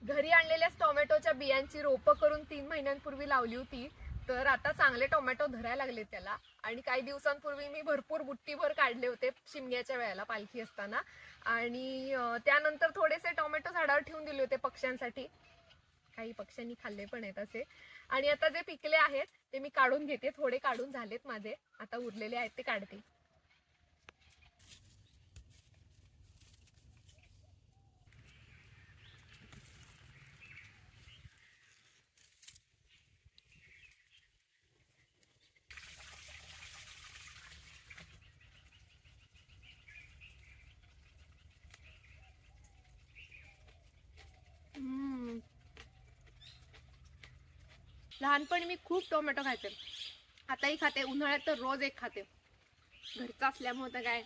घरी आणलेल्या टोमॅटोच्या बियांची रोपं करून 3 महिन्यांपूर्वी लावली होती. तर आता चांगले टोमॅटो धरायला लागले त्याला. आणि काही दिवसांपूर्वी मी भरपूर बुट्टीभर काढले होते शिमग्याच्या वेळेला पालखी असताना. आणि त्यानंतर थोडेसे टोमॅटो झाडावर ठेवून दिले होते पक्ष्यांसाठी. काही पक्ष्यांनी खाल्ले पण आहेत असे. आणि आता जे पिकले आहेत ते मी काढून घेते. थोडे काढून झालेत माझे, आता उरलेले आहेत ते काढते. लहानपणी मी खूप टोमॅटो खायचे, आताही खाते. उन्हाळ्यात तर रोज एक खाते. घरचा असल्यामुळे तर काय